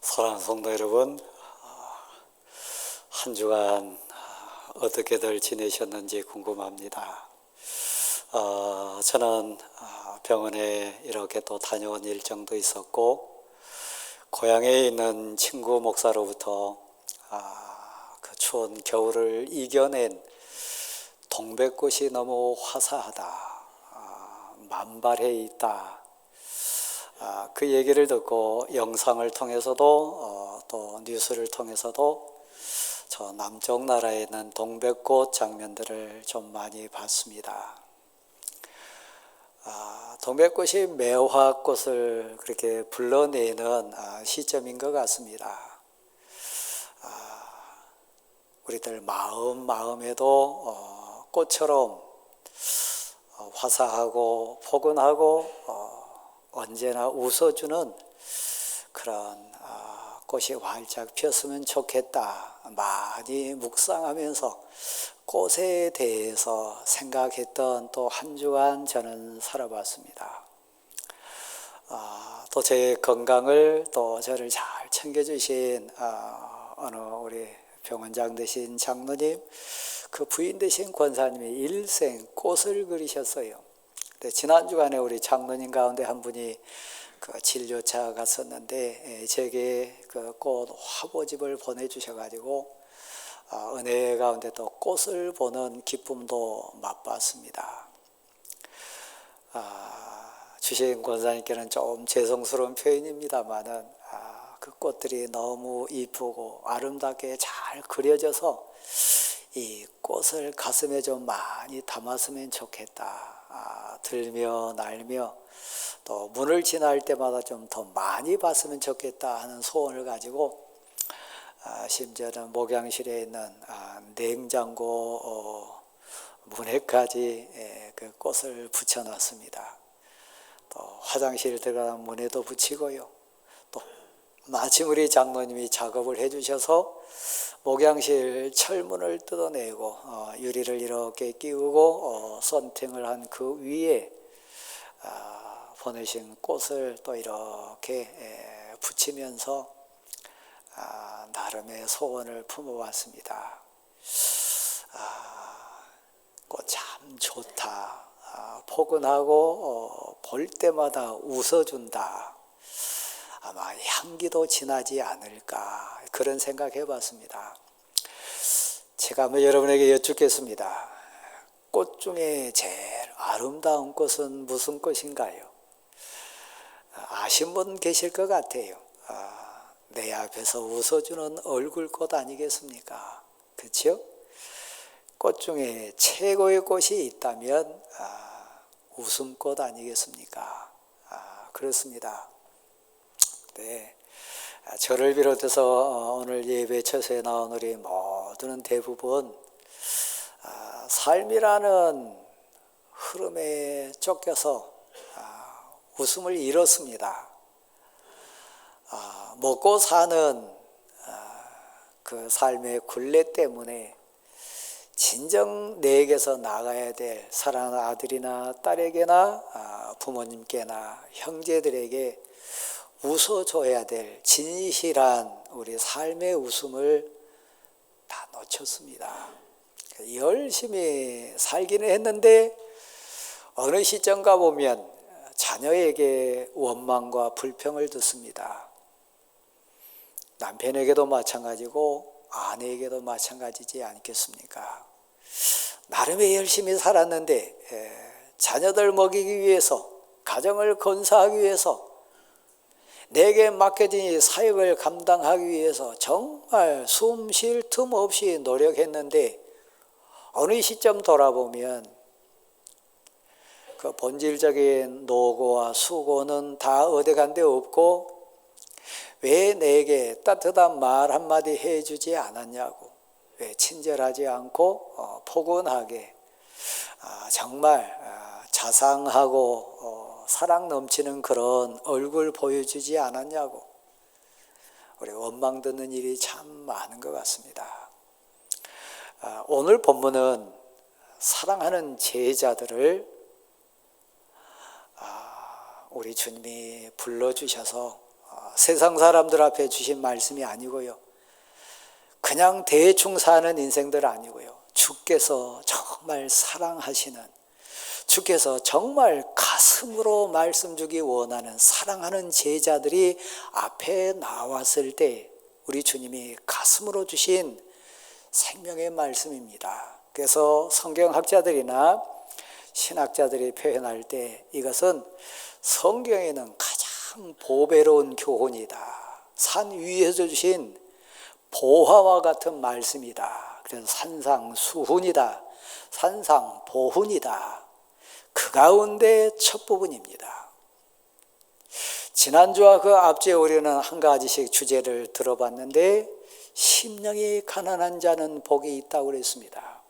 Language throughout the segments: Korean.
사랑하는 성도 여러분, 한 주간 어떻게들 지내셨는지 궁금합니다. 저는 병원에 이렇게 또 다녀온 일정도 있었고, 고향에 있는 친구 목사로부터 그 추운 겨울을 이겨낸 동백꽃이 너무 화사하다, 만발해 있다, 그 얘기를 듣고 영상을 통해서도 또 뉴스를 통해서도 저 남쪽 나라에 있는 동백꽃 장면들을 좀 많이 봤습니다. 동백꽃이 매화꽃을 그렇게 불러내는 시점인 것 같습니다. 우리들 마음에도 꽃처럼 화사하고 포근하고 언제나 웃어주는 그런 꽃이 활짝 피었으면 좋겠다. 많이 묵상하면서 꽃에 대해서 생각했던 또 한 주간 저는 살아봤습니다. 또 제 건강을 또 저를 잘 챙겨주신 어느 우리 병원장 되신 장로님, 그 부인 되신 권사님이 일생 꽃을 그리셨어요. 지난 주간에 우리 장로님 가운데 한 분이 그 진료차 갔었는데 제게 그 꽃 화보집을 보내주셔가지고 은혜 가운데 또 꽃을 보는 기쁨도 맛봤습니다. 주신 권사님께는 좀 죄송스러운 표현입니다만은 그 꽃들이 너무 이쁘고 아름답게 잘 그려져서 이 꽃을 가슴에 좀 많이 담았으면 좋겠다. 들며 날며 또 문을 지날 때마다 좀 더 많이 봤으면 좋겠다 하는 소원을 가지고 심지어는 목양실에 있는 냉장고 문에까지 그 꽃을 붙여놨습니다. 또 화장실 들어가는 문에도 붙이고요. 또 마침 우리 장로님이 작업을 해주셔서 목양실 철문을 뜯어내고 유리를 이렇게 끼우고 선팅을 한 그 위에 보내신 꽃을 또 이렇게 붙이면서 나름의 소원을 품어왔습니다. 꽃 참 좋다. 포근하고 볼 때마다 웃어준다. 아마 향기도 진하지 않을까 그런 생각해 봤습니다. 제가 한번 여러분에게 여쭙겠습니다. 꽃 중에 제일 아름다운 꽃은 무슨 꽃인가요? 아신 분 계실 것 같아요. 내 앞에서 웃어주는 얼굴꽃 아니겠습니까? 그렇죠? 꽃 중에 최고의 꽃이 있다면 웃음꽃 아니겠습니까? 그렇습니다. 네, 저를 비롯해서 오늘 예배 처소에 나온 우리 모두는 대부분 삶이라는 흐름에 쫓겨서 웃음을 잃었습니다. 먹고 사는 그 삶의 굴레 때문에 진정 내게서 나가야 될 사랑하는 아들이나 딸에게나 부모님께나 형제들에게 웃어줘야 될 진실한 우리 삶의 웃음을 다 놓쳤습니다. 열심히 살기는 했는데 어느 시점가 보면 자녀에게 원망과 불평을 듣습니다. 남편에게도 마찬가지고 아내에게도 마찬가지지 않겠습니까? 나름의 열심히 살았는데 자녀들 먹이기 위해서, 가정을 건사하기 위해서, 내게 맡겨진 이 사역을 감당하기 위해서 정말 숨 쉴 틈 없이 노력했는데 어느 시점 돌아보면 그 본질적인 노고와 수고는 다 어디 간 데 없고 왜 내게 따뜻한 말 한마디 해주지 않았냐고, 왜 친절하지 않고 포근하게 정말 자상하고 사랑 넘치는 그런 얼굴 보여주지 않았냐고 우리 원망 듣는 일이 참 많은 것 같습니다. 오늘 본문은 사랑하는 제자들을 우리 주님이 불러주셔서 세상 사람들 앞에 주신 말씀이 아니고요. 그냥 대충 사는 인생들 아니고요. 주께서 정말 사랑하시는, 주께서 정말 가슴으로 말씀 주기 원하는 사랑하는 제자들이 앞에 나왔을 때 우리 주님이 가슴으로 주신 생명의 말씀입니다. 그래서 성경학자들이나 신학자들이 표현할 때 이것은 성경에는 가장 보배로운 교훈이다. 산 위에서 주신 보화와 같은 말씀이다. 그래서 산상수훈이다. 산상보훈이다. 그 가운데 첫 부분입니다. 지난주와 그 앞주에 우리는 한 가지씩 주제를 들어봤는데 심령이 가난한 자는 복이 있다고 그랬습니다.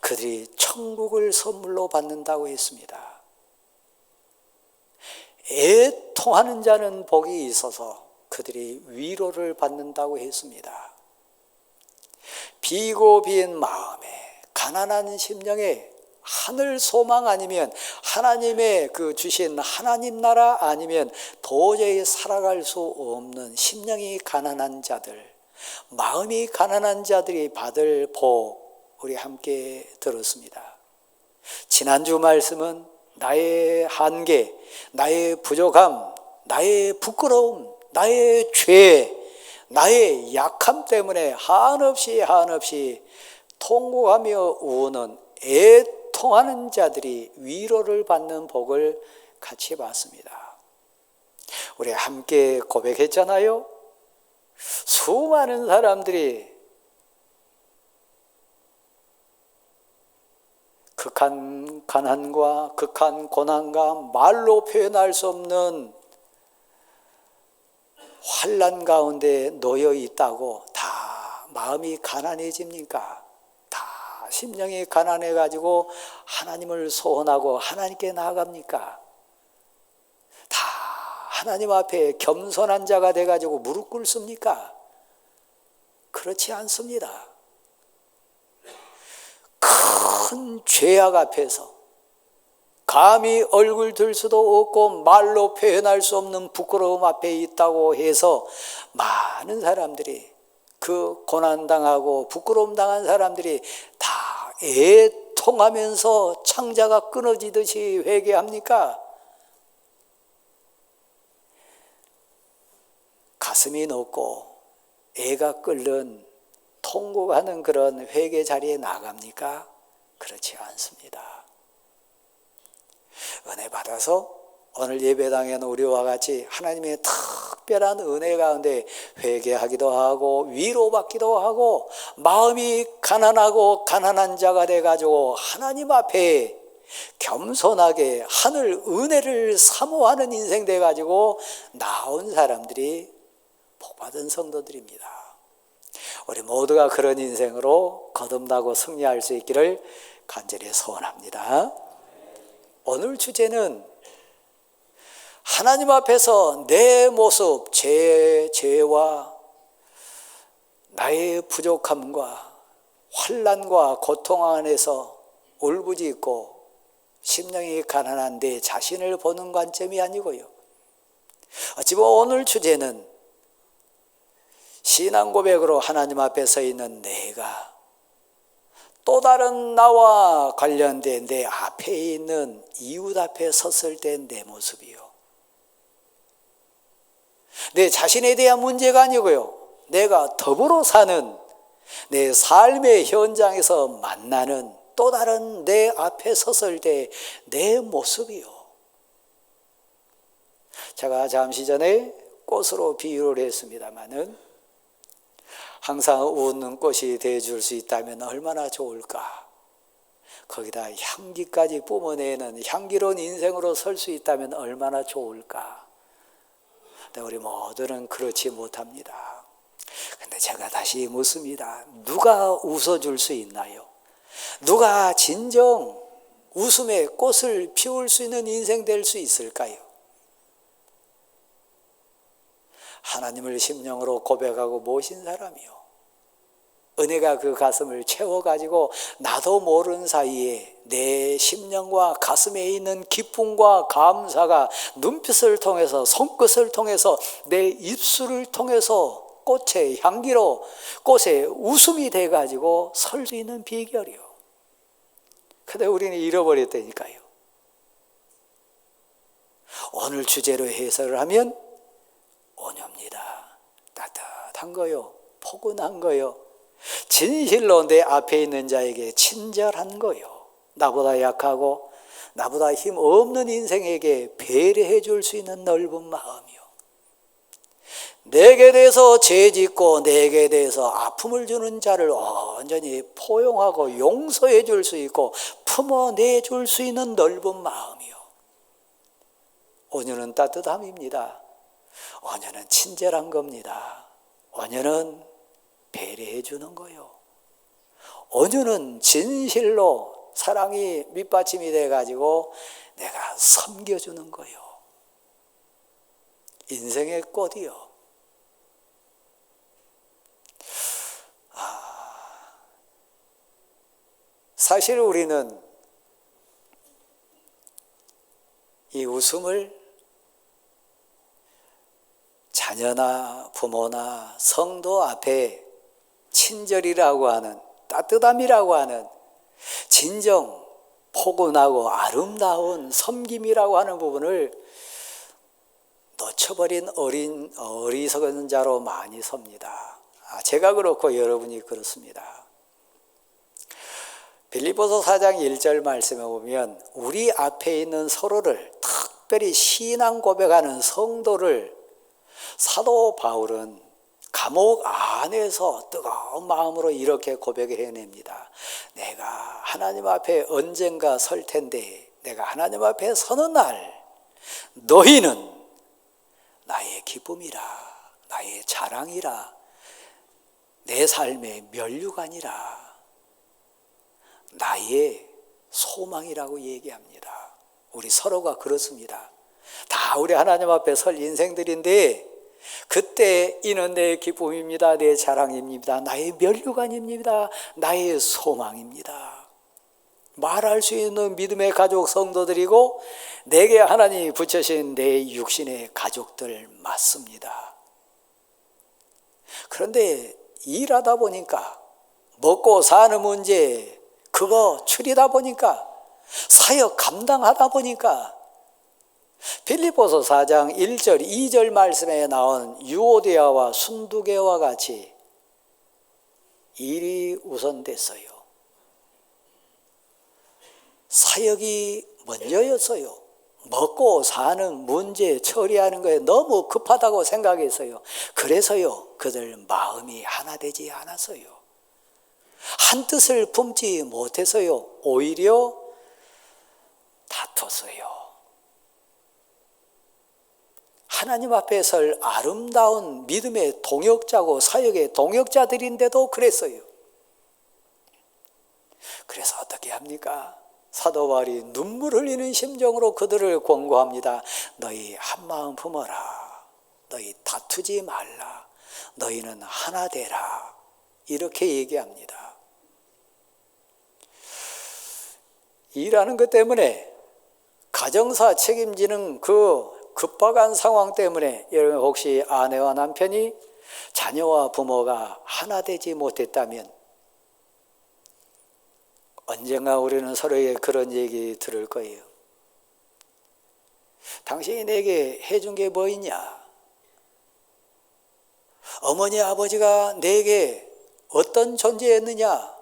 그들이 천국을 선물로 받는다고 했습니다. 애통하는 자는 복이 있어서 그들이 위로를 받는다고 했습니다. 비고 빈 마음에 가난한 심령에 하늘 소망 아니면 하나님의 그 주신 하나님 나라 아니면 도저히 살아갈 수 없는 심령이 가난한 자들, 마음이 가난한 자들이 받을 복 우리 함께 들었습니다. 지난주 말씀은 나의 한계, 나의 부족함, 나의 부끄러움, 나의 죄, 나의 약함 때문에 한없이 통곡하며 우는 애통하는 자들이 위로를 받는 복을 같이 봤습니다. 우리 함께 고백했잖아요. 수많은 사람들이 극한 가난과 극한 고난과 말로 표현할 수 없는 환난 가운데 놓여 있다고 다 마음이 가난해집니까? 다 심령이 가난해 가지고 하나님을 소원하고 하나님께 나아갑니까? 다 하나님 앞에 겸손한 자가 돼 가지고 무릎 꿇습니까? 그렇지 않습니다. 큰 죄악 앞에서 감히 얼굴 들 수도 없고 말로 표현할 수 없는 부끄러움 앞에 있다고 해서 많은 사람들이 그 고난당하고 부끄러움 당한 사람들이 다 애통하면서 창자가 끊어지듯이 회개합니까? 가슴이 녹고 애가 끓는 통곡하는 그런 회개 자리에 나갑니까? 그렇지 않습니다. 은혜 받아서 오늘 예배당에는 우리와 같이 하나님의 특별한 은혜 가운데 회개하기도 하고 위로받기도 하고 마음이 가난하고 가난한 자가 돼가지고 하나님 앞에 겸손하게 하늘 은혜를 사모하는 인생 돼가지고 나온 사람들이 복받은 성도들입니다. 우리 모두가 그런 인생으로 거듭나고 승리할 수 있기를 간절히 소원합니다. 오늘 주제는 하나님 앞에서 내 모습, 죄와 나의 부족함과 환난과 고통 안에서 울부짖고 심령이 가난한 내 자신을 보는 관점이 아니고요. 어찌 보면 오늘 주제는 신앙 고백으로 하나님 앞에 서 있는 내가 또 다른 나와 관련된 내 앞에 있는 이웃 앞에 섰을 때 내 모습이요. 내 자신에 대한 문제가 아니고요. 내가 더불어 사는 내 삶의 현장에서 만나는 또 다른 내 앞에 섰을 때 내 모습이요. 제가 잠시 전에 꽃으로 비유를 했습니다마는 항상 웃는 꽃이 되어줄 수 있다면 얼마나 좋을까. 거기다 향기까지 뿜어내는 향기로운 인생으로 설 수 있다면 얼마나 좋을까. 근데 우리 모두는 그렇지 못합니다. 근데 제가 다시 묻습니다. 누가 웃어줄 수 있나요? 누가 진정 웃음의 꽃을 피울 수 있는 인생 될 수 있을까요? 하나님을 심령으로 고백하고 모신 사람이요. 은혜가 그 가슴을 채워가지고 나도 모르는 사이에 내 심령과 가슴에 있는 기쁨과 감사가 눈빛을 통해서, 손끝을 통해서, 내 입술을 통해서 꽃의 향기로, 꽃의 웃음이 돼가지고 설 수 있는 비결이요. 근데 우리는 잃어버렸다니까요. 오늘 주제로 해설을 하면 온유입니다. 따뜻한 거요, 포근한 거요, 진실로 내 앞에 있는 자에게 친절한 거요, 나보다 약하고 나보다 힘 없는 인생에게 배려해 줄 수 있는 넓은 마음이요, 내게 대해서 죄 짓고 내게 대해서 아픔을 주는 자를 온전히 포용하고 용서해 줄 수 있고 품어내 줄 수 있는 넓은 마음이요. 온유는 따뜻함입니다. 온유는 친절한 겁니다. 온유는 배려해 주는 거요. 온유는 진실로 사랑이 밑받침이 돼가지고 내가 섬겨주는 거요. 인생의 꽃이요. 사실 우리는 이 웃음을 자녀나 부모나 성도 앞에 친절이라고 하는, 따뜻함이라고 하는, 진정 포근하고 아름다운 섬김이라고 하는 부분을 놓쳐버린 어리석은 자로 많이 섭니다. 제가 그렇고 여러분이 그렇습니다. 빌립보서 4장 1절 말씀에 보면 우리 앞에 있는 서로를, 특별히 신앙 고백하는 성도를 사도 바울은 감옥 안에서 뜨거운 마음으로 이렇게 고백해냅니다. 내가 하나님 앞에 언젠가 설 텐데, 내가 하나님 앞에 서는 날 너희는 나의 기쁨이라, 나의 자랑이라, 내 삶의 면류관이라, 나의 소망이라고 얘기합니다. 우리 서로가 그렇습니다. 다 우리 하나님 앞에 설 인생들인데 그때 이는 내 기쁨입니다, 내 자랑입니다, 나의 면류관입니다, 나의 소망입니다. 말할 수 있는 믿음의 가족 성도들이고 내게 하나님이 붙여신 내 육신의 가족들 맞습니다. 그런데 일하다 보니까, 먹고 사는 문제 그거 추리다 보니까, 사역 감당하다 보니까 빌립보서 4장 1절 2절 말씀에 나온 유오디아와 순두계와 같이 일이 우선됐어요. 사역이 먼저였어요. 먹고 사는 문제 처리하는 거에 너무 급하다고 생각했어요. 그래서요, 그들 마음이 하나 되지 않았어요. 한 뜻을 품지 못해서요, 오히려 다퉜어요. 하나님 앞에 설 아름다운 믿음의 동역자고 사역의 동역자들인데도 그랬어요. 그래서 어떻게 합니까? 사도 바울이 눈물 흘리는 심정으로 그들을 권고합니다. 너희 한마음 품어라. 너희 다투지 말라. 너희는 하나 되라. 이렇게 얘기합니다. 일하는 것 때문에, 가정사 책임지는 그 급박한 상황 때문에 여러분 혹시 아내와 남편이, 자녀와 부모가 하나 되지 못했다면 언젠가 우리는 서로에게 그런 얘기 들을 거예요. 당신이 내게 해준 게 뭐 있냐? 어머니 아버지가 내게 어떤 존재였느냐?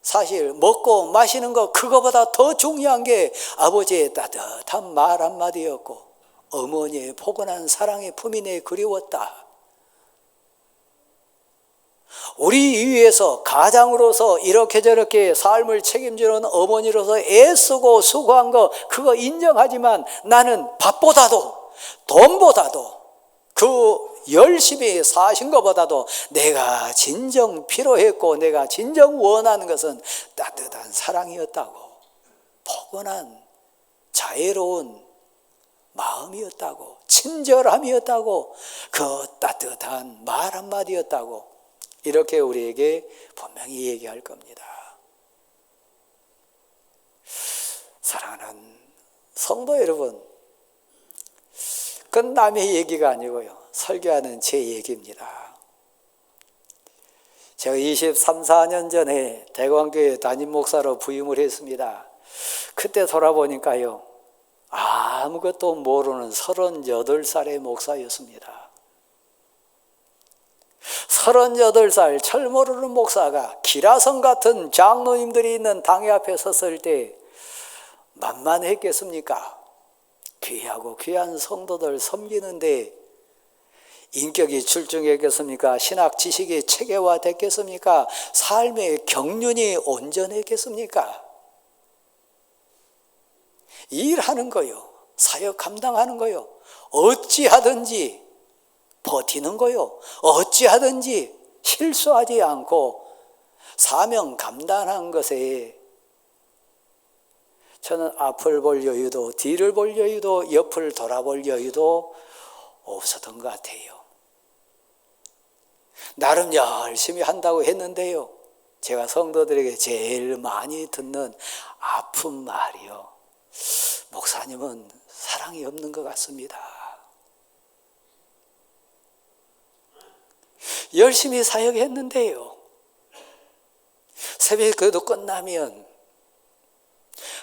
사실 먹고 마시는 거 그거보다 더 중요한 게 아버지의 따뜻한 말 한마디였고 어머니의 포근한 사랑의 품이 내 그리웠다. 우리 위해서 가장으로서 이렇게 저렇게 삶을 책임지는 어머니로서 애쓰고 수고한 거 그거 인정하지만 나는 밥보다도 돈보다도 그 열심히 사신 것보다도 내가 진정 필요했고 내가 진정 원하는 것은 따뜻한 사랑이었다고, 포근한 자애로운 마음이었다고, 친절함이었다고, 그 따뜻한 말 한마디였다고. 이렇게 우리에게 분명히 얘기할 겁니다. 사랑하는 성도 여러분, 그건 남의 얘기가 아니고요, 설교하는 제 얘기입니다. 제가 23, 4년 전에 대광교회 담임 목사로 부임을 했습니다. 그때 돌아보니까요, 아무것도 모르는 38살의 목사였습니다. 38살 철 모르는 목사가 기라성 같은 장로님들이 있는 당회 앞에 섰을 때 만만했겠습니까? 귀하고 귀한 성도들 섬기는데 인격이 출중했겠습니까? 신학 지식이 체계화됐겠습니까? 삶의 경륜이 온전했겠습니까? 일하는 거요, 사역 감당하는 거요, 어찌하든지 버티는 거요, 어찌하든지 실수하지 않고 사명 감당한 것에 저는 앞을 볼 여유도, 뒤를 볼 여유도, 옆을 돌아볼 여유도 없었던 것 같아요. 나름 열심히 한다고 했는데요, 제가 성도들에게 제일 많이 듣는 아픈 말이요, 목사님은 사랑이 없는 것 같습니다. 열심히 사역했는데요, 새벽 기도 끝나면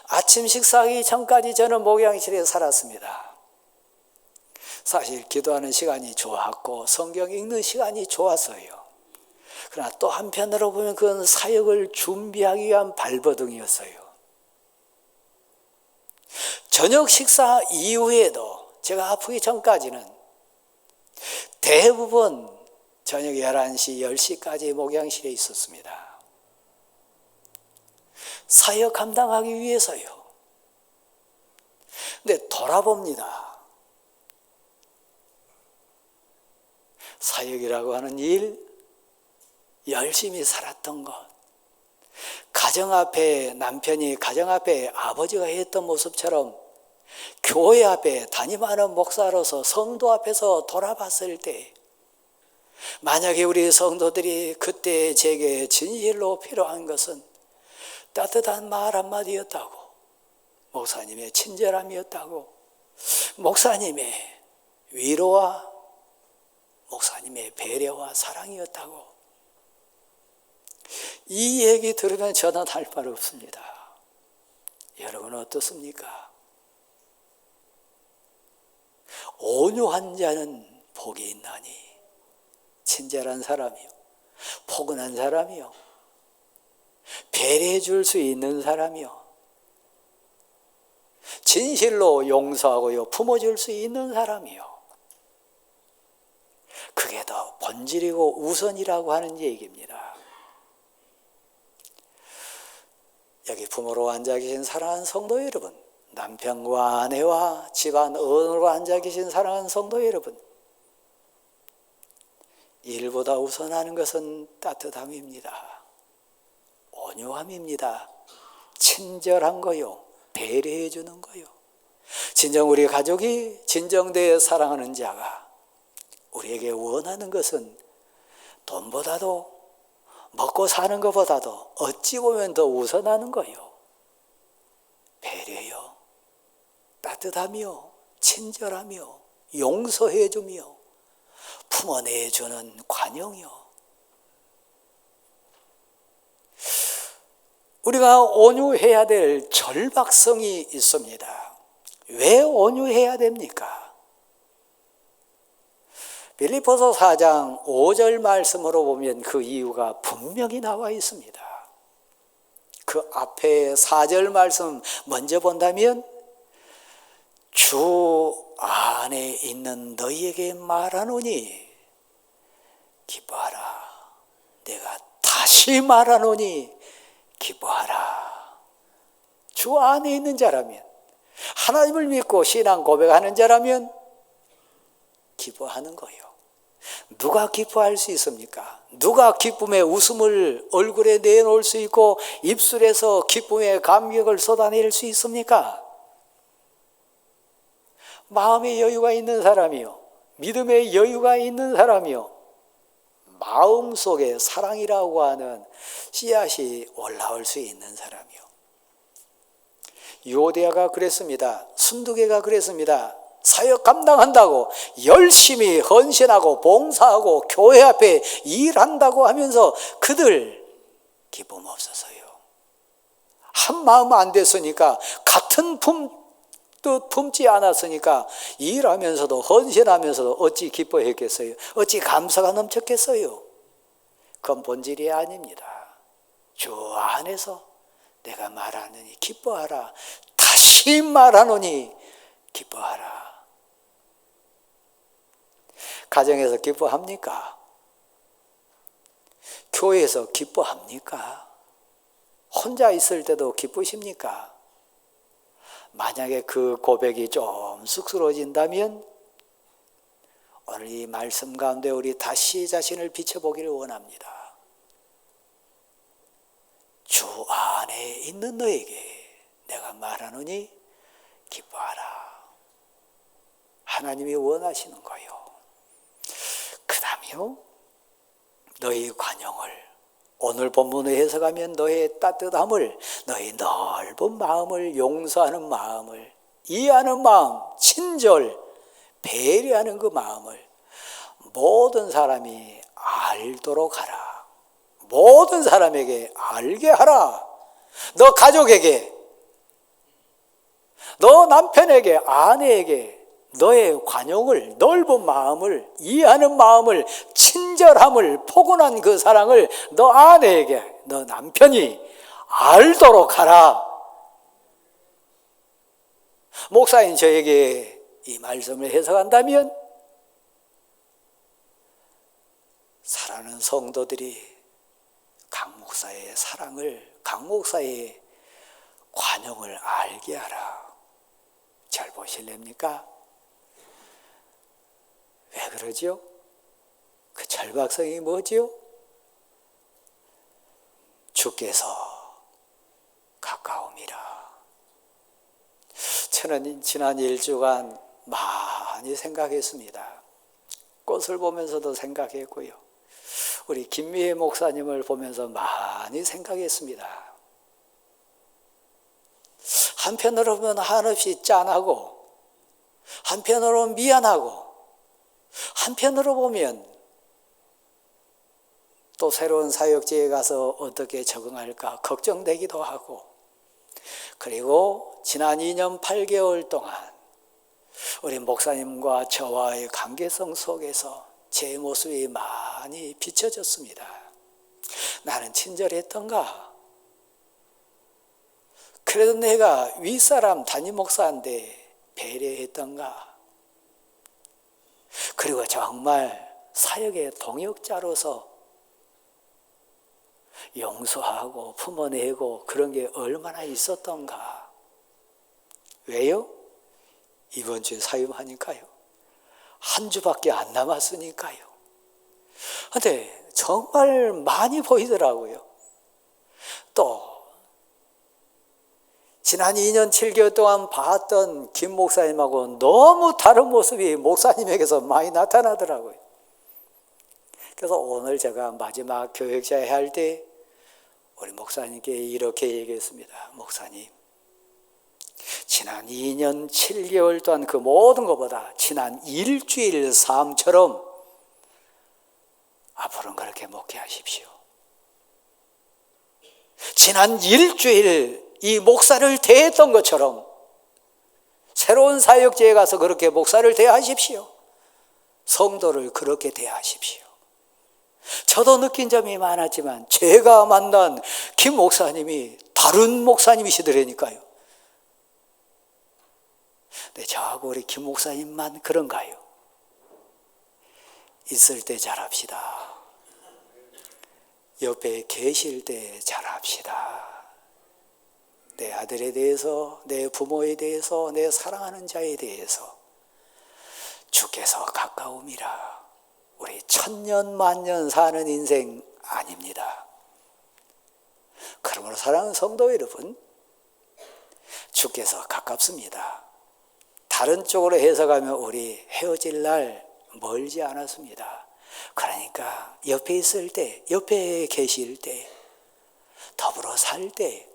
아침 식사하기 전까지 저는 목양실에 살았습니다. 사실 기도하는 시간이 좋았고 성경 읽는 시간이 좋았어요. 그러나 또 한편으로 보면 그건 사역을 준비하기 위한 발버둥이었어요. 저녁 식사 이후에도 제가 아프기 전까지는 대부분 저녁 11시, 10시까지 목양실에 있었습니다. 사역 감당하기 위해서요. 근데 돌아봅니다. 사역이라고 하는 일, 열심히 살았던 것, 가정 앞에 남편이 가정 앞에 아버지가 했던 모습처럼 교회 앞에 담임하는 목사로서 성도 앞에서 돌아봤을 때, 만약에 우리 성도들이 그때 제게 진실로 필요한 것은 따뜻한 말 한마디였다고, 목사님의 친절함이었다고, 목사님의 위로와 목사님의 배려와 사랑이었다고, 이 얘기 들으면 저는 할 말 없습니다. 여러분 어떻습니까? 온유한 자는 복이 있나니, 친절한 사람이요, 포근한 사람이요, 배려해 줄 수 있는 사람이요, 진실로 용서하고요 품어줄 수 있는 사람이요, 그게 더 본질이고 우선이라고 하는 얘기입니다. 여기 부모로 앉아 계신 사랑하는 성도 여러분, 남편과 아내와 집안 어른으로 앉아 계신 사랑하는 성도 여러분, 일보다 우선하는 것은 따뜻함입니다. 온유함입니다. 친절한 거요, 배려해 주는 거요. 진정 우리 가족이 진정되어 사랑하는 자가 우리에게 원하는 것은 돈보다도 먹고 사는 것보다도 어찌 보면 더 우선하는 거요, 배려요, 따뜻하며 친절하며 용서해 주며 품어내 주는 관용이요. 우리가 온유해야 될 절박성이 있습니다. 왜 온유해야 됩니까? 빌립보서 4장 5절 말씀으로 보면 그 이유가 분명히 나와 있습니다. 그 앞에 4절 말씀 먼저 본다면, 주 안에 있는 너희에게 말하노니 기뻐하라. 내가 다시 말하노니 기뻐하라. 주 안에 있는 자라면, 하나님을 믿고 신앙 고백하는 자라면 기뻐하는 거예요. 누가 기뻐할 수 있습니까? 누가 기쁨의 웃음을 얼굴에 내놓을 수 있고 입술에서 기쁨의 감격을 쏟아낼 수 있습니까? 마음의 여유가 있는 사람이요, 믿음의 여유가 있는 사람이요, 마음속에 사랑이라고 하는 씨앗이 올라올 수 있는 사람이요. 요대야가 그랬습니다. 순두개가 그랬습니다. 사역 감당한다고 열심히 헌신하고 봉사하고 교회 앞에 일한다고 하면서 그들 기쁨 없어서요. 한 마음 안 됐으니까, 같은 뜻 품지 않았으니까 일하면서도 헌신하면서도 어찌 기뻐했겠어요? 어찌 감사가 넘쳤겠어요? 그건 본질이 아닙니다. 주 안에서 내가 말하느니 기뻐하라. 다시 말하노니 기뻐하라. 가정에서 기뻐합니까? 교회에서 기뻐합니까? 혼자 있을 때도 기쁘십니까? 만약에 그 고백이 좀 쑥스러워진다면 오늘 이 말씀 가운데 우리 다시 자신을 비춰보기를 원합니다. 주 안에 있는 너에게 내가 말하노니 기뻐하라. 하나님이 원하시는 거요. 그 다음에요, 너희 관용을, 오늘 본문을 해석하면 너의 따뜻함을, 너의 넓은 마음을, 용서하는 마음을, 이해하는 마음, 친절, 배려하는 그 마음을 모든 사람이 알도록 하라. 모든 사람에게 알게 하라. 너 가족에게, 너 남편에게, 아내에게 너의 관용을, 넓은 마음을, 이해하는 마음을, 친절함을, 포근한 그 사랑을 너 아내에게, 너 남편이 알도록 하라. 목사인 저에게 이 말씀을 해석한다면 사랑하는 성도들이 강 목사의 사랑을, 강 목사의 관용을 알게 하라. 잘 보실랍니까? 왜 그러지요? 그 절박성이 뭐지요? 주께서 가까움이라. 저는 지난 일주간 많이 생각했습니다. 꽃을 보면서도 생각했고요. 우리 김미애 목사님을 보면서 많이 생각했습니다. 한편으로 보면 한없이 짠하고, 한편으로 미안하고, 한편으로 보면 또 새로운 사역지에 가서 어떻게 적응할까 걱정되기도 하고, 그리고 지난 2년 8개월 동안 우리 목사님과 저와의 관계성 속에서 제 모습이 많이 비춰졌습니다. 나는 친절했던가? 그래도 내가 윗사람 담임 목사인데 배려했던가? 그리고 정말 사역의 동역자로서 용서하고 품어내고 그런 게 얼마나 있었던가? 왜요? 이번 주에 사임하니까요. 한 주밖에 안 남았으니까요. 근데 정말 많이 보이더라고요. 또 지난 2년 7개월 동안 봤던 김 목사님하고 너무 다른 모습이 목사님에게서 많이 나타나더라고요. 그래서 오늘 제가 마지막 교육자회 할 때 우리 목사님께 이렇게 얘기했습니다. 목사님, 지난 2년 7개월 동안 그 모든 것보다 지난 일주일 삶처럼 앞으로는 그렇게 목회하십시오. 지난 일주일 이 목사를 대했던 것처럼 새로운 사역지에 가서 그렇게 목사를 대하십시오. 성도를 그렇게 대하십시오. 저도 느낀 점이 많았지만 제가 만난 김 목사님이 다른 목사님이시더라니까요. 근데 저하고 우리 김 목사님만 그런가요? 있을 때 잘합시다. 옆에 계실 때 잘합시다. 내 아들에 대해서, 내 부모에 대해서, 내 사랑하는 자에 대해서 주께서 가까움이라. 우리 천년 만년 사는 인생 아닙니다. 그러므로 사랑하는 성도 여러분, 주께서 가깝습니다. 다른 쪽으로 해석하면 우리 헤어질 날 멀지 않았습니다. 그러니까 옆에 있을 때, 옆에 계실 때, 더불어 살 때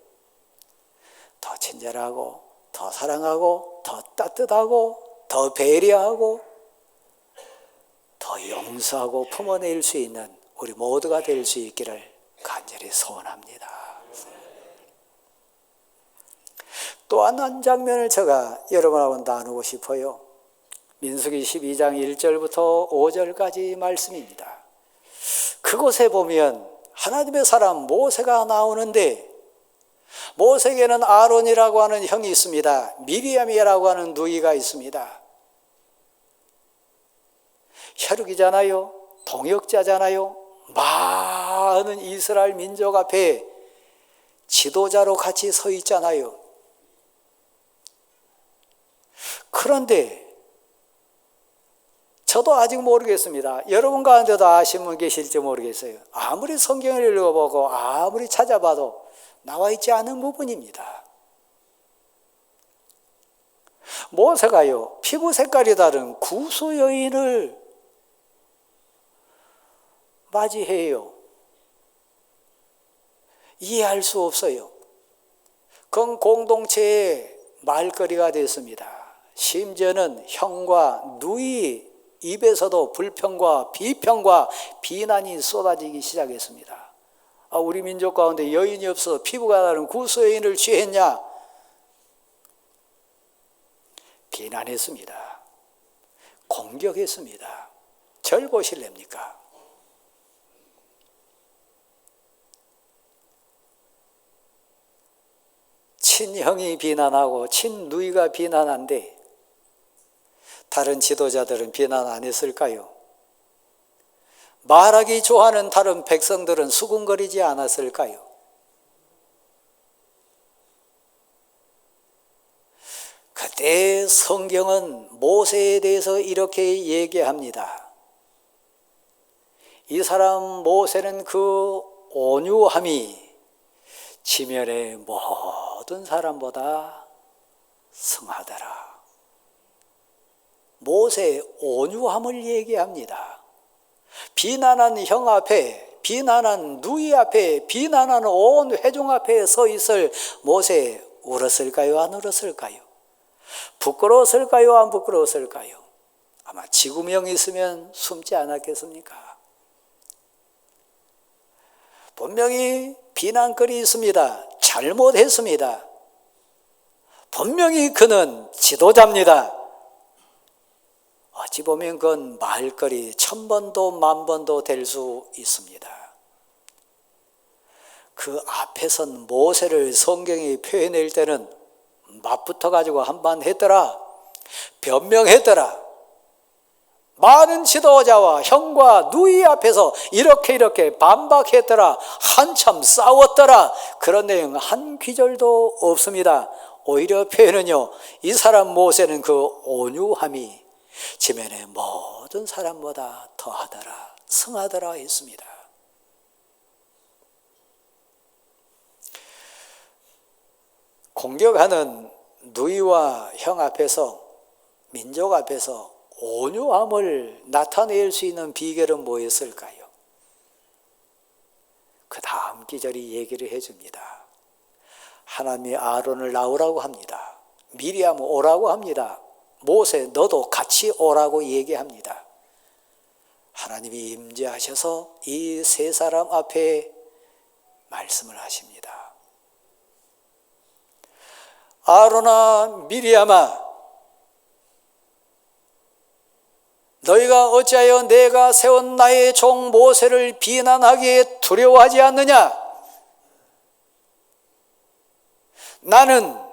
더 친절하고 더 사랑하고 더 따뜻하고 더 배려하고 더 용서하고 품어낼 수 있는 우리 모두가 될 수 있기를 간절히 소원합니다. 또 한 장면을 제가 여러분하고 나누고 싶어요. 민수기 12장 1절부터 5절까지 말씀입니다. 그곳에 보면 하나님의 사람 모세가 나오는데 모세에게는 아론이라고 하는 형이 있습니다. 미리암이라고 하는 누이가 있습니다. 혈육이잖아요. 동역자잖아요. 많은 이스라엘 민족 앞에 지도자로 같이 서 있잖아요. 그런데 저도 아직 모르겠습니다. 여러분 가운데도 아시는 분 계실지 모르겠어요. 아무리 성경을 읽어보고 아무리 찾아봐도 나와 있지 않은 부분입니다. 모세가요, 피부 색깔이 다른 구수 여인을 맞이해요. 이해할 수 없어요. 그건 공동체의 말거리가 됐습니다. 심지어는 형과 누이 입에서도 불평과 비평과 비난이 쏟아지기 시작했습니다. 우리 민족 가운데 여인이 없어서 피부가 다른 구수 여인을 취했냐? 비난했습니다. 공격했습니다. 절 보실랍니까? 친형이 비난하고 친누이가 비난한데 다른 지도자들은 비난 안 했을까요? 말하기 좋아하는 다른 백성들은 수군거리지 않았을까요? 그때 성경은 모세에 대해서 이렇게 얘기합니다. 이 사람 모세는 그 온유함이 지면의 모든 사람보다 승하더라. 모세의 온유함을 얘기합니다. 비난한 형 앞에, 비난한 누이 앞에, 비난한 온 회중 앞에 서 있을 모세, 울었을까요? 안 울었을까요? 부끄러웠을까요? 안 부끄러웠을까요? 아마 지구명이 있으면 숨지 않았겠습니까? 분명히 비난거리 있습니다. 잘못했습니다. 분명히 그는 지도자입니다. 어찌 보면 그건 말거리 1000번도 10,000번도 될 수 있습니다. 그 앞에 선 모세를 성경이 표현할 때는 맞붙어 가지고 한번 했더라. 변명했더라. 많은 지도자와 형과 누이 앞에서 이렇게 반박했더라. 한참 싸웠더라. 그런 내용 한 귀절도 없습니다. 오히려 표현은요, 이 사람 모세는 그 온유함이 지면의 모든 사람보다 더하더라, 승하더라 했습니다. 공격하는 누이와 형 앞에서, 민족 앞에서 온유함을 나타낼 수 있는 비결은 뭐였을까요? 그 다음 기절이 얘기를 해줍니다. 하나님이 아론을 나오라고 합니다. 미리암 오라고 합니다. 모세 너도 같이 오라고 얘기합니다. 하나님이 임재하셔서 이 세 사람 앞에 말씀을 하십니다. 아론아, 미리암아, 너희가 어찌하여 내가 세운 나의 종 모세를 비난하기에 두려워하지 않느냐? 나는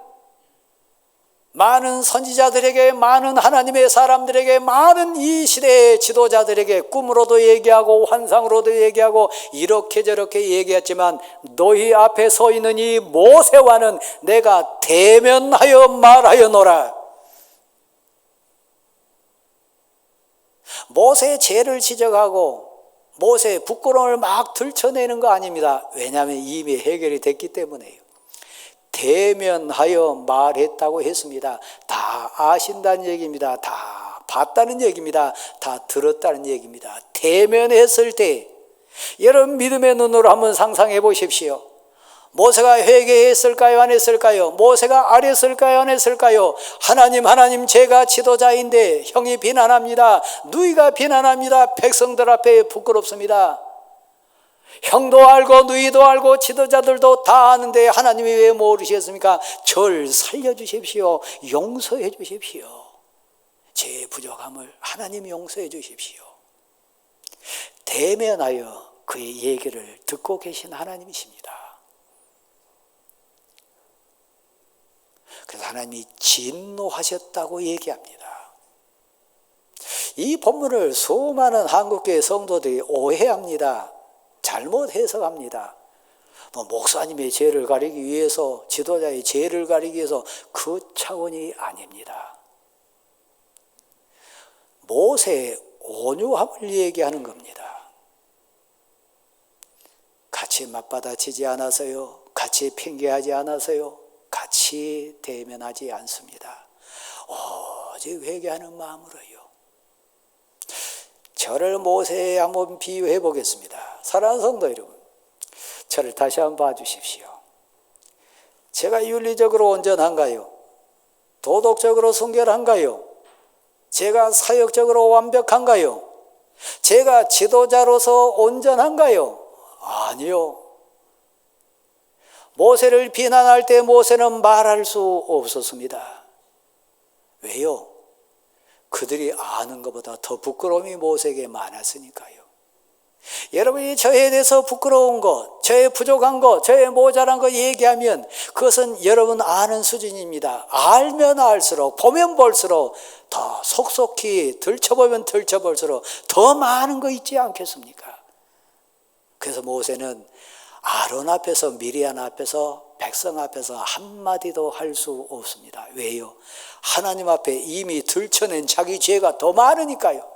많은 선지자들에게, 많은 하나님의 사람들에게, 많은 이 시대의 지도자들에게 꿈으로도 얘기하고 환상으로도 얘기하고 이렇게 저렇게 얘기했지만 너희 앞에 서 있는 이 모세와는 내가 대면하여 말하여노라. 모세의 죄를 지적하고 모세의 부끄러움을 막 들춰내는 거 아닙니다. 왜냐하면 이미 해결이 됐기 때문에요. 대면하여 말했다고 했습니다. 다 아신다는 얘기입니다. 다 봤다는 얘기입니다. 다 들었다는 얘기입니다. 대면했을 때 여러분 믿음의 눈으로 한번 상상해 보십시오. 모세가 회개했을까요? 안 했을까요? 모세가 아랬을까요? 안 했을까요? 하나님 제가 지도자인데 형이 비난합니다. 누이가 비난합니다. 백성들 앞에 부끄럽습니다. 형도 알고 누이도 알고 지도자들도 다 아는데 하나님이 왜 모르셨습니까? 절 살려주십시오. 용서해 주십시오. 제 부족함을 하나님 용서해 주십시오. 대면하여 그의 얘기를 듣고 계신 하나님이십니다. 그래서 하나님이 진노하셨다고 얘기합니다. 이 본문을 수많은 한국교회 성도들이 오해합니다. 잘못 해석합니다. 목사님의 죄를 가리기 위해서, 지도자의 죄를 가리기 위해서 그 차원이 아닙니다. 모세의 온유함을 얘기하는 겁니다. 같이 맞받아치지 않아서요. 같이 핑계하지 않아서요. 같이 대면하지 않습니다. 오직 회개하는 마음으로요. 저를 모세에 한번 비유해 보겠습니다. 사랑하는 성도 여러분, 저를 다시 한번 봐주십시오. 제가 윤리적으로 온전한가요? 도덕적으로 순결한가요? 제가 사역적으로 완벽한가요? 제가 지도자로서 온전한가요? 아니요. 모세를 비난할 때 모세는 말할 수 없었습니다. 왜요? 그들이 아는 것보다 더 부끄러움이 모세에게 많았으니까요. 여러분이 저에 대해서 부끄러운 것, 저의 부족한 것, 저의 모자란 것 얘기하면 그것은 여러분 아는 수준입니다. 알면 알수록, 보면 볼수록 더 속속히 들춰보면 들춰볼수록 더 많은 거 있지 않겠습니까? 그래서 모세는 아론 앞에서, 미리안 앞에서, 백성 앞에서 한마디도 할 수 없습니다. 왜요? 하나님 앞에 이미 들춰낸 자기 죄가 더 많으니까요.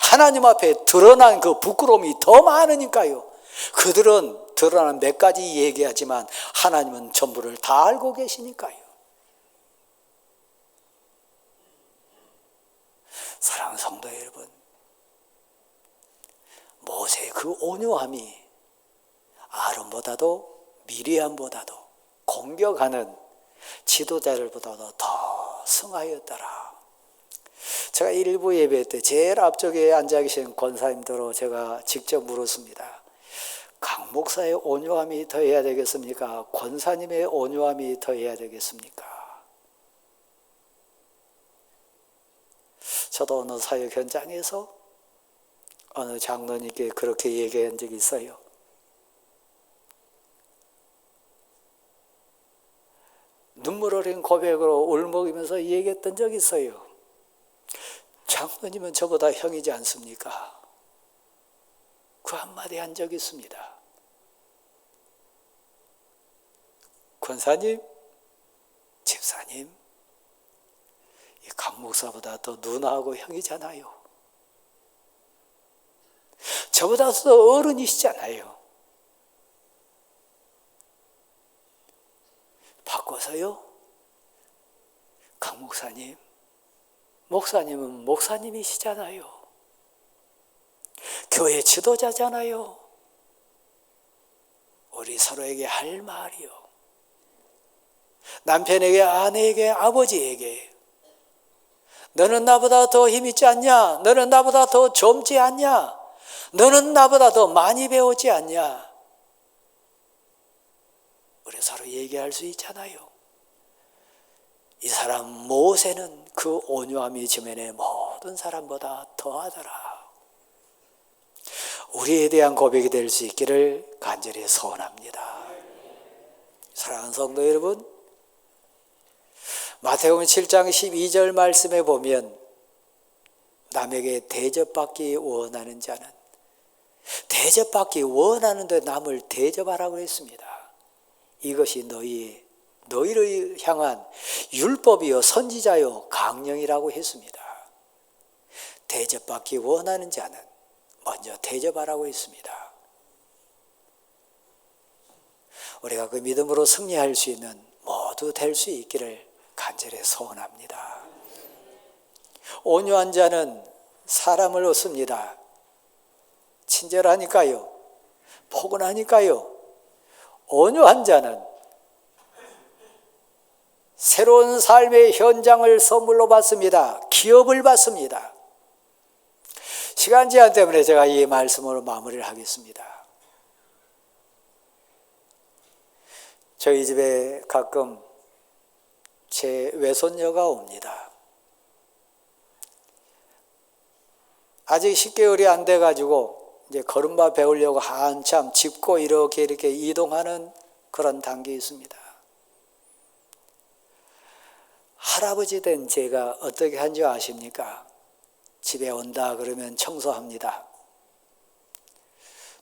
하나님 앞에 드러난 그 부끄러움이 더 많으니까요. 그들은 드러난 몇 가지 얘기하지만 하나님은 전부를 다 알고 계시니까요. 사랑하는 성도 여러분, 모세의 그 온유함이 아론보다도 미리암보다도 공격하는 지도자들보다도 더 승하였더라. 제가 일부 예배 때 제일 앞쪽에 앉아 계신 권사님들로 제가 직접 물었습니다. 강 목사의 온유함이 더해야 되겠습니까? 권사님의 온유함이 더해야 되겠습니까? 저도 어느 사역 현장에서 어느 장로님께 그렇게 얘기한 적이 있어요. 눈물 어린 고백으로 울먹이면서 얘기했던 적이 있어요. 장로님은 저보다 형이지 않습니까? 그 한마디 한 적이 있습니다. 권사님, 집사님, 이 강 목사보다 더 누나하고 형이잖아요. 저보다 더 어른이시잖아요. 바꿔서요, 강 목사님, 목사님은 목사님이시잖아요. 교회 지도자잖아요. 우리 서로에게 할 말이요. 남편에게, 아내에게, 아버지에게 너는 나보다 더 힘있지 않냐? 너는 나보다 더 젊지 않냐? 너는 나보다 더 많이 배웠지 않냐? 우리 서로 얘기할 수 있잖아요. 이 사람 모세는 그 온유함이 지면에 모든 사람보다 더하더라. 우리에 대한 고백이 될 수 있기를 간절히 소원합니다. 사랑하는 성도 여러분, 마태복음 7장 12절 말씀에 보면 남에게 대접받기 원하는 자는, 대접받기 원하는데 남을 대접하라고 했습니다. 이것이 너희를 향한 율법이요 선지자요 강령이라고 했습니다. 대접받기 원하는 자는 먼저 대접하라고 했습니다. 우리가 그 믿음으로 승리할 수 있는 모두 될 수 있기를 간절히 소원합니다. 온유한 자는 사람을 얻습니다. 친절하니까요. 포근하니까요. 온유한 자는 새로운 삶의 현장을 선물로 받습니다. 기업을 받습니다. 시간 제한 때문에 제가 이 말씀으로 마무리를 하겠습니다. 저희 집에 가끔 제 외손녀가 옵니다. 아직 10개월이 안 돼가지고 이제 걸음마 배우려고 한참 짚고 이렇게 이동하는 그런 단계에 있습니다. 할아버지 된 제가 어떻게 한 줄 아십니까? 집에 온다 그러면 청소합니다.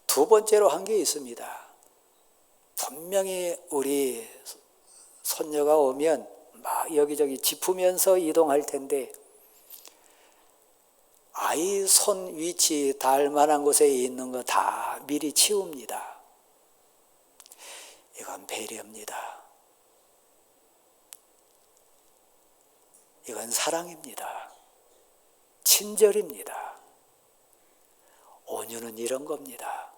두 번째로 한 게 있습니다. 분명히 우리 손녀가 오면 막 여기저기 짚으면서 이동할 텐데 아이 손 위치 닿을 만한 곳에 있는 거 다 미리 치웁니다. 이건 배려입니다. 이건 사랑입니다. 친절입니다. 온유는 이런 겁니다.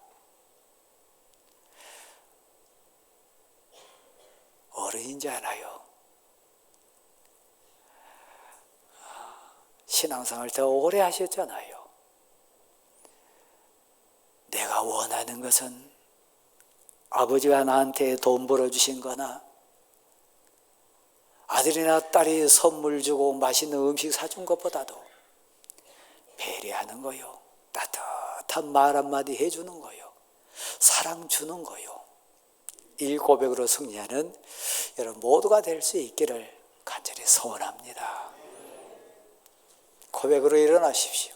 어른인지 알아요. 신앙생활 더 오래 하셨잖아요. 내가 원하는 것은 아버지가 나한테 돈 벌어주신 거나 아들이나 딸이 선물 주고 맛있는 음식 사준 것보다도 배려하는 거요. 따뜻한 말 한마디 해주는 거요. 사랑 주는 거요. 이 고백으로 승리하는 여러분 모두가 될 수 있기를 간절히 소원합니다. 고백으로 일어나십시오.